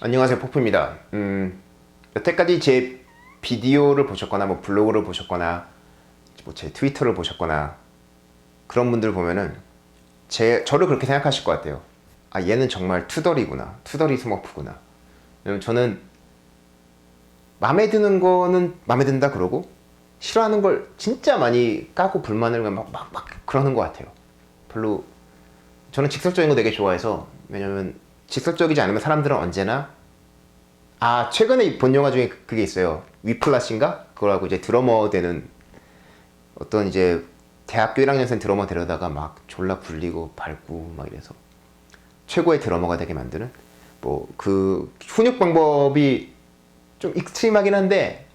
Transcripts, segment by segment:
안녕하세요, 포프입니다. 여태까지 제 비디오를 보셨거나 뭐 블로그를 보셨거나 뭐 제 트위터를 보셨거나 그런 분들 보면은 저를 그렇게 생각하실 것 같아요. 아, 얘는 정말 투덜이구나, 투덜이 스머프구나. 왜냐면 저는 마음에 드는 거는 마음에 든다 그러고 싫어하는 걸 진짜 많이 까고 불만을 막 그러는 것 같아요. 별로 저는 직설적인 거 되게 좋아해서. 왜냐면 직설적이지 않으면 사람들은 언제나, 최근에 본 영화 중에 그게 있어요. 위플라시인가? 그거라고 이제 드러머 되는 어떤 이제 대학교 1학년생 드러머 데려다가 막 졸라 굴리고 밟고 막 이래서 최고의 드러머가 되게 만드는, 뭐 그 훈육 방법이 좀 익스트림하긴 한데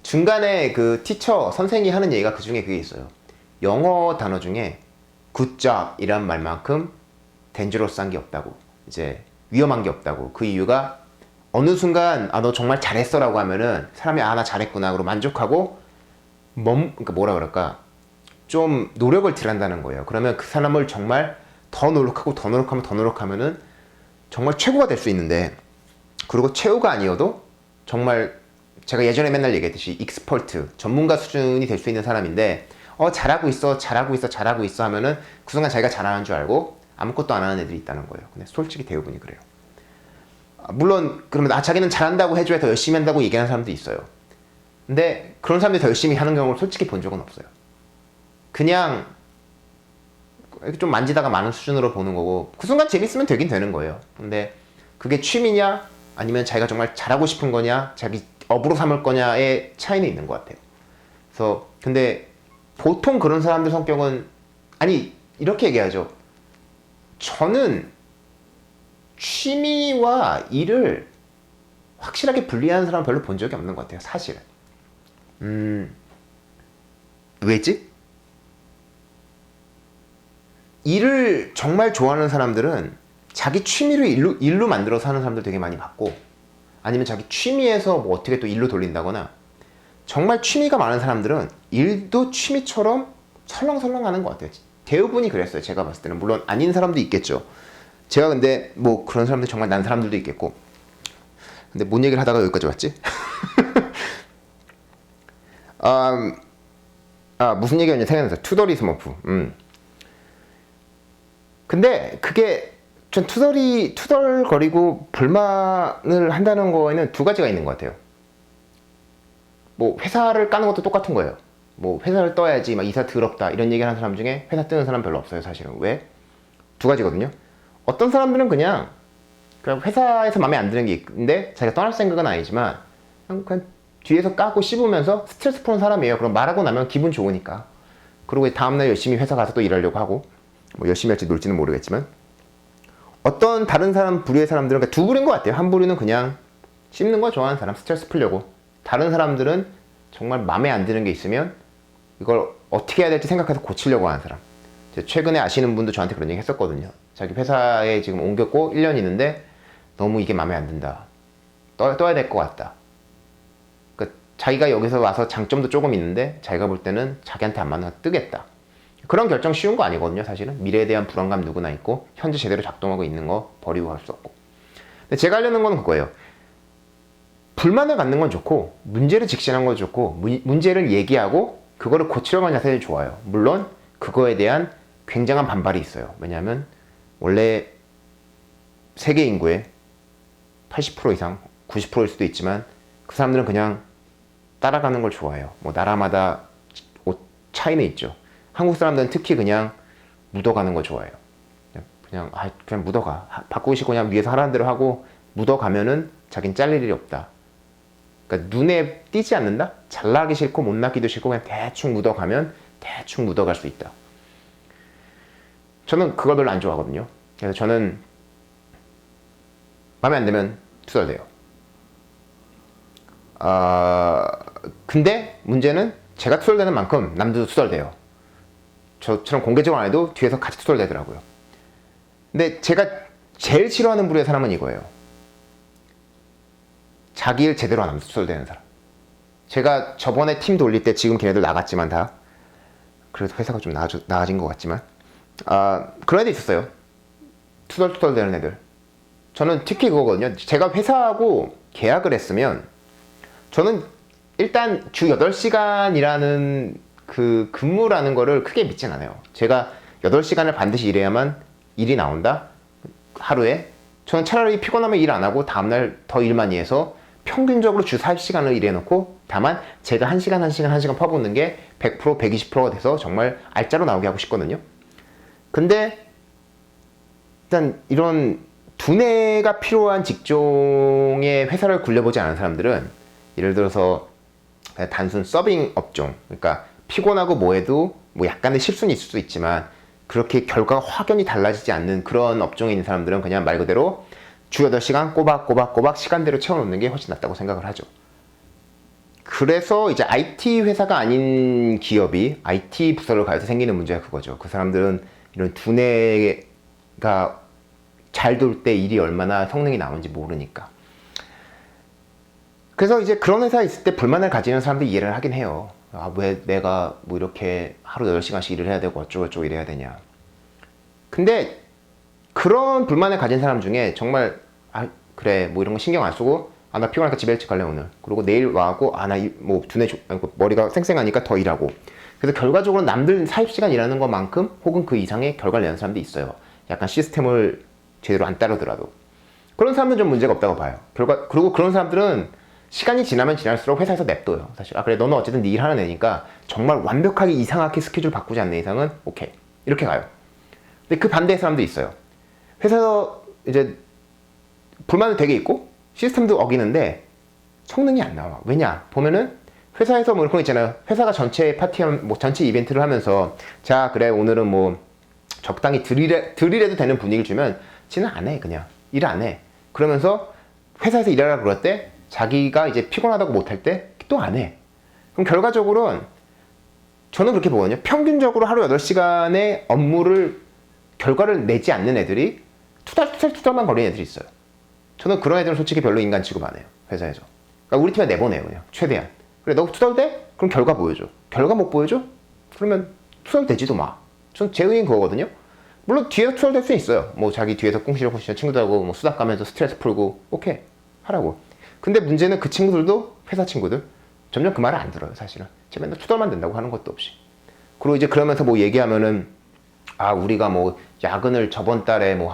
중간에 그 티처 선생이 하는 얘기가 그 중에 그게 있어요. 영어 단어 중에 good job 이란 말만큼 dangerous한 게 없다고, 이제 위험한 게 없다고. 그 이유가 어느 순간 너 정말 잘했어 라고 하면은 사람이 나 잘했구나 그러고 만족하고 그러니까 뭐라 그럴까, 좀 노력을 덜한다는 거예요. 그러면 그 사람을 정말 더 노력하고 더 노력하면 더 노력하면은 정말 최고가 될 수 있는데, 그리고 최고가 아니어도 정말 제가 예전에 맨날 얘기했듯이 익스퍼트 전문가 수준이 될 수 있는 사람인데 잘하고 있어 잘하고 있어 잘하고 있어 하면은 그 순간 자기가 잘하는 줄 알고 아무것도 안 하는 애들이 있다는 거예요. 근데 솔직히 대부분이 그래요. 물론 그러면 자기는 잘한다고 해줘야 더 열심히 한다고 얘기하는 사람도 있어요. 근데 그런 사람들이 더 열심히 하는 경우를 솔직히 본 적은 없어요. 그냥 좀 만지다가 많은 수준으로 보는 거고, 그 순간 재밌으면 되긴 되는 거예요. 근데 그게 취미냐 아니면 자기가 정말 잘하고 싶은 거냐, 자기 업으로 삼을 거냐의 차이는 있는 것 같아요. 그래서 근데 보통 그런 사람들 성격은, 아니 이렇게 얘기하죠. 저는 취미와 일을 확실하게 분리하는 사람 별로 본 적이 없는 것 같아요, 사실은. 왜지? 일을 정말 좋아하는 사람들은 자기 취미를 일로 만들어서 하는 사람들 되게 많이 봤고, 아니면 자기 취미에서 뭐 어떻게 또 일로 돌린다거나, 정말 취미가 많은 사람들은 일도 취미처럼 설렁설렁 하는 것 같아요. 대부분이 그랬어요, 제가 봤을 때는. 물론 아닌 사람도 있겠죠. 제가 근데 뭐 그런 사람들 정말 난 사람들도 있겠고. 근데 뭔 얘기를 하다가 여기까지 왔지? 무슨 얘기였냐 생각났어요. 투더리 스머프. 근데 그게 전 투덜거리고 불만을 한다는 거에는 두 가지가 있는 것 같아요. 뭐 회사를 까는 것도 똑같은 거예요. 뭐 회사를 떠야지 막 이사 더럽다 이런 얘기를 하는 사람 중에 회사 뜨는 사람 별로 없어요, 사실은. 왜? 두 가지거든요. 어떤 사람들은 그냥 회사에서 마음에 안 드는 게 있는데 자기가 떠날 생각은 아니지만 그냥 뒤에서 까고 씹으면서 스트레스 푸는 사람이에요. 그럼 말하고 나면 기분 좋으니까. 그리고 다음날 열심히 회사 가서 또 일하려고 하고, 뭐 열심히 할지 놀지는 모르겠지만, 어떤 다른 부류의 사람들은, 그러니까 두 부류인 것 같아요. 한 부류는 그냥 씹는 거 좋아하는 사람, 스트레스 풀려고. 다른 사람들은 정말 마음에 안 드는 게 있으면 이걸 어떻게 해야 될지 생각해서 고치려고 하는 사람. 최근에 아시는 분도 저한테 그런 얘기 했었거든요. 자기 회사에 지금 옮겼고 1년 있는데 너무 이게 마음에 안 든다, 떠야 될 것 같다. 그러니까 자기가 여기서 와서 장점도 조금 있는데 자기가 볼 때는 자기한테 안 맞는 거 뜨겠다. 그런 결정 쉬운 거 아니거든요, 사실은. 미래에 대한 불안감 누구나 있고 현재 제대로 작동하고 있는 거 버리고 갈 수 없고. 근데 제가 하려는 건 그거예요. 불만을 갖는 건 좋고 문제를 직시하는 건 좋고 문제를 얘기하고 그거를 고치려고 하는 자세는 좋아요. 물론 그거에 대한 굉장한 반발이 있어요. 왜냐하면 원래 세계 인구의 80% 이상, 90%일 수도 있지만 그 사람들은 그냥 따라가는 걸 좋아해요. 뭐 나라마다 차이는 있죠. 한국 사람들은 특히 그냥 묻어가는 거 좋아해요. 그냥 묻어가. 바꾸고 싶고 그냥 위에서 하라는 대로 하고 묻어가면은 자긴 잘릴 일이 없다. 그러니까 눈에 띄지 않는다? 잘나기 싫고 못나기도 싫고 그냥 대충 묻어가면 대충 묻어갈 수 있다. 저는 그걸 별로 안 좋아하거든요. 그래서 저는 마음에 안 들면 투덜대요. 근데 문제는 제가 투덜대는 만큼 남들도 투덜대요. 저처럼 공개적으로 안 해도 뒤에서 같이 투덜대더라고요. 근데 제가 제일 싫어하는 부류의 사람은 이거예요. 자기 일 제대로 안 하면서 투덜대는 사람. 제가 저번에 팀 돌릴 때, 지금 걔네들 나갔지만 다, 그래도 회사가 좀 나아진 것 같지만, 그런 애들 있었어요. 투덜투덜대는 애들. 저는 특히 그거거든요. 제가 회사하고 계약을 했으면 저는 일단 주 8시간이라는 그 근무라는 거를 크게 믿진 않아요. 제가 8시간을 반드시 일해야만 일이 나온다? 하루에? 저는 차라리 피곤하면 일 안 하고 다음날 더 일 많이 해서 평균적으로 주 40시간을 일해놓고 다만 제가 1시간, 1시간, 1시간 퍼붓는 게 100%, 120%가 돼서 정말 알짜로 나오게 하고 싶거든요. 근데 일단 이런 두뇌가 필요한 직종의 회사를 굴려보지 않은 사람들은 예를 들어서 그냥 단순 서빙 업종, 그러니까 피곤하고 뭐해도 뭐 약간의 실수는 있을 수 있지만 그렇게 결과가 확연히 달라지지 않는 그런 업종에 있는 사람들은 그냥 말 그대로 주 8시간 꼬박꼬박 시간대로 채워놓는 게 훨씬 낫다고 생각을 하죠. 그래서 이제 IT 회사가 아닌 기업이 IT 부서를 가서 생기는 문제가 그거죠. 그 사람들은 이런 두뇌가 잘 돌 때 일이 얼마나 성능이 나오는지 모르니까. 그래서 이제 그런 회사에 있을 때 불만을 가지는 사람들 이해를 하긴 해요. 아, 왜 내가 뭐 이렇게 하루 8시간씩 일을 해야 되고 어쩌고저쩌고 이래야 되냐. 근데 그런 불만을 가진 사람 중에 정말 아 그래 뭐 이런 거 신경 안 쓰고 아 나 피곤하니까 집에 일찍 갈래 오늘. 그리고 내일 와고 아 나 뭐 두뇌 머리가 쌩쌩하니까 더 일하고. 그래서 결과적으로 남들 40시간 일하는 것만큼 혹은 그 이상의 결과를 내는 사람도 있어요. 약간 시스템을 제대로 안 따르더라도. 그런 사람들은 좀 문제가 없다고 봐요. 그리고 그런 사람들은 시간이 지나면 지날수록 회사에서 냅둬요. 사실 아 그래 너는 어쨌든 네 일 하는 애니까 정말 완벽하게 이상하게 스케줄 바꾸지 않는 이상은 오케이 이렇게 가요. 근데 그 반대의 사람도 있어요. 회사에서 이제 불만은 되게 있고 시스템도 어기는데 성능이 안 나와. 왜냐 보면은 회사에서 뭐 그런 거 있잖아요. 회사가 전체 파티하면 뭐 전체 이벤트를 하면서 자 그래 오늘은 뭐 적당히 드릴해도 되는 분위기를 주면 지는 안 해. 그냥 일 안 해. 그러면서 회사에서 일하라 그럴 때 자기가 이제 피곤하다고 못할 때 또 안 해. 그럼 결과적으로는 저는 그렇게 보거든요. 평균적으로 하루 8시간의 업무를 결과를 내지 않는 애들이 투덜만 거리는 애들이 있어요. 저는 그런 애들은 솔직히 별로 인간 취급 안 해요. 회사에서. 그러니까 우리 팀에 내보내요. 그냥 최대한. 그래 너 투덜대? 그럼 결과 보여줘. 결과 못 보여줘? 그러면 투덜대지도 마. 전 제 의견 그거거든요. 물론 뒤에서 투덜댈 수 있어요. 뭐 자기 뒤에서 꿍시렁꿍시렁 친구들하고 뭐 수다 까면서 스트레스 풀고 오케이 하라고. 근데 문제는 그 친구들도 회사 친구들 점점 그 말을 안 들어요. 사실은. 제가 맨날 투덜만 된다고 하는 것도 없이. 그리고 이제 그러면서 뭐 얘기하면은 아 우리가 뭐 야근을 저번 달에 뭐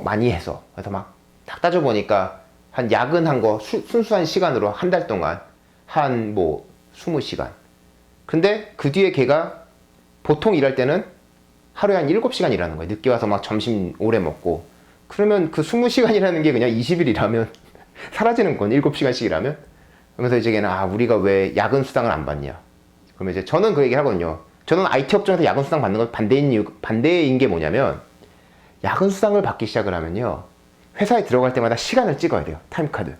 많이 해서 그래서 막 딱 따져보니까 한 야근한 거 순수한 시간으로 한 달 동안 한 뭐 20시간. 근데 그 뒤에 걔가 보통 일할 때는 하루에 한 7시간 일하는 거예요. 늦게 와서 막 점심 오래 먹고. 그러면 그 20시간이라는 게 그냥 20일 일하면 사라지는 건 7시간씩 일하면. 그러면서 이제 걔는 아 우리가 왜 야근 수당을 안 받냐. 그러면 이제 저는 그 얘기 하거든요. 저는 IT 업종에서 야근 수당 받는 건 반대인 게 뭐냐면 야근 수당을 받기 시작을 하면요. 회사에 들어갈 때마다 시간을 찍어야 돼요. 타임카드.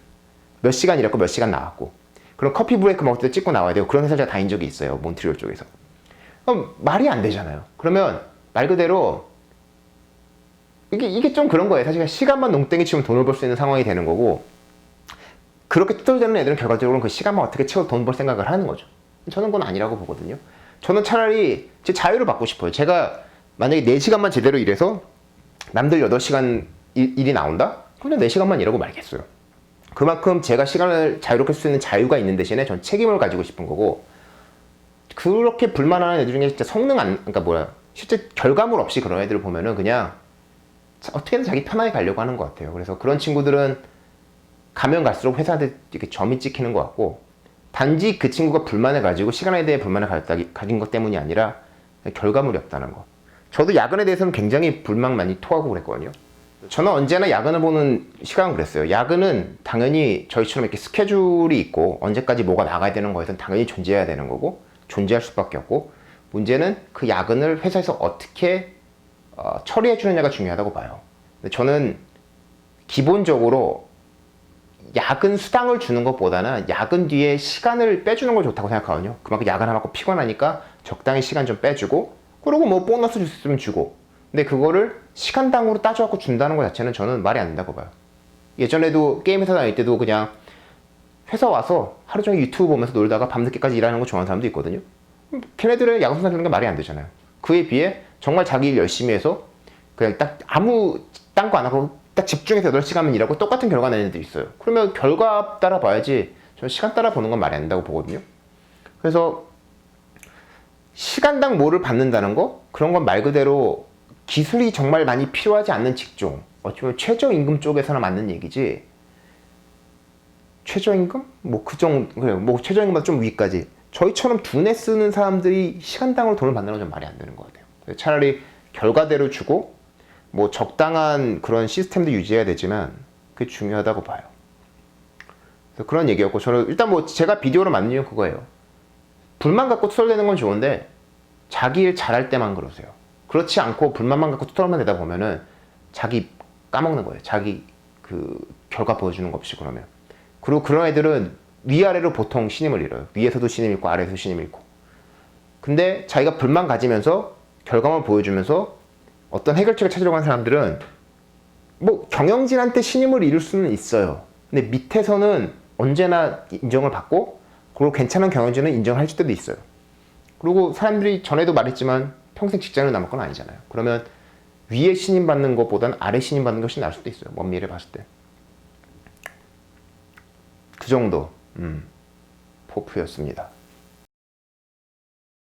몇 시간 일했고 몇 시간 나왔고. 그럼 커피 브레이크 먹을 때 찍고 나와야 돼요. 그런 회사를 제가 다닌 적이 있어요. 몬트리올 쪽에서. 그럼 말이 안 되잖아요. 그러면 말 그대로 이게 좀 그런 거예요. 사실 시간만 농땡이 치면 돈을 벌 수 있는 상황이 되는 거고 그렇게 투덜대는 애들은 결과적으로 그 시간만 어떻게 채워 돈 벌 생각을 하는 거죠. 저는 그건 아니라고 보거든요. 저는 차라리 제 자유를 받고 싶어요. 제가 만약에 4시간만 제대로 일해서 남들 8시간 일이 나온다? 그럼 4시간만 일하고 말겠어요. 그만큼 제가 시간을 자유롭게 쓸 수 있는 자유가 있는 대신에 전 책임을 가지고 싶은 거고 그렇게 불만하는 애들 중에 진짜 그러니까 실제 결과물 없이 그런 애들을 보면은 그냥 어떻게든 자기 편하게 가려고 하는 것 같아요. 그래서 그런 친구들은 가면 갈수록 회사한테 이렇게 점이 찍히는 것 같고 단지 그 친구가 불만을 가지고 시간에 대해 불만을 가진 것 때문이 아니라 결과물이 없다는 거. 저도 야근에 대해서는 굉장히 불만 많이 토하고 그랬거든요. 저는 언제나 야근을 보는 시간은 그랬어요. 야근은 당연히 저희처럼 이렇게 스케줄이 있고 언제까지 뭐가 나가야 되는 거에선 당연히 존재해야 되는 거고 존재할 수밖에 없고 문제는 그 야근을 회사에서 어떻게 처리해 주느냐가 중요하다고 봐요. 근데 저는 기본적으로 야근 수당을 주는 것보다는 야근 뒤에 시간을 빼주는 걸 좋다고 생각하거든요. 그만큼 야근하고 피곤하니까 적당히 시간 좀 빼주고 그리고 뭐 보너스 줄 수 있으면 주고 근데 그거를 시간당으로 따져갖고 준다는 것 자체는 저는 말이 안 된다고 봐요. 예전에도 게임 회사 다닐 때도 그냥 회사 와서 하루 종일 유튜브 보면서 놀다가 밤늦게까지 일하는 거 좋아하는 사람도 있거든요. 걔네들은 야근 수당 주는 게 말이 안 되잖아요. 그에 비해 정말 자기 일 열심히 해서 그냥 딱 아무 딴 거 안 하고 딱 집중해서 8시간만 일하고 똑같은 결과 내는 애들도 있어요. 그러면 결과 따라 봐야지 저는 시간 따라 보는 건 말이 안 된다고 보거든요. 그래서 시간당 뭐를 받는다는 거? 그런 건 말 그대로 기술이 정말 많이 필요하지 않는 직종, 어쩌면 최저임금 쪽에서나 맞는 얘기지. 최저임금? 뭐 그 정도, 그래요. 뭐 최저임금보다 좀 위까지. 저희처럼 두뇌 쓰는 사람들이 시간당으로 돈을 받는 건 좀 말이 안 되는 것 같아요. 차라리 결과대로 주고 뭐 적당한 그런 시스템도 유지해야 되지만 그게 중요하다고 봐요. 그래서 그런 얘기였고, 저는 일단 뭐 제가 비디오를 만든 이유는 그거예요. 불만 갖고 투덜대는 건 좋은데 자기 일 잘할 때만 그러세요. 그렇지 않고 불만만 갖고 투덜만 대다 보면은 자기 까먹는 거예요. 자기 그 결과 보여주는 거 없이. 그러면 그리고 그런 애들은 위아래로 보통 신임을 잃어요. 위에서도 신임 잃고 아래에서도 신임 잃고. 근데 자기가 불만 가지면서 결과만 보여주면서 어떤 해결책을 찾으려고 하는 사람들은 뭐 경영진한테 신임을 잃을 수는 있어요. 근데 밑에서는 언제나 인정을 받고, 그리고 괜찮은 경영진은 인정을 해줄 때도 있어요. 그리고 사람들이 전에도 말했지만 평생 직장을 남을 건 아니잖아요. 그러면 위에 신임 받는 것보다는 아래 신임 받는 것이 나을 수도 있어요. 먼 미래 봤을 때. 그 정도 포프였습니다.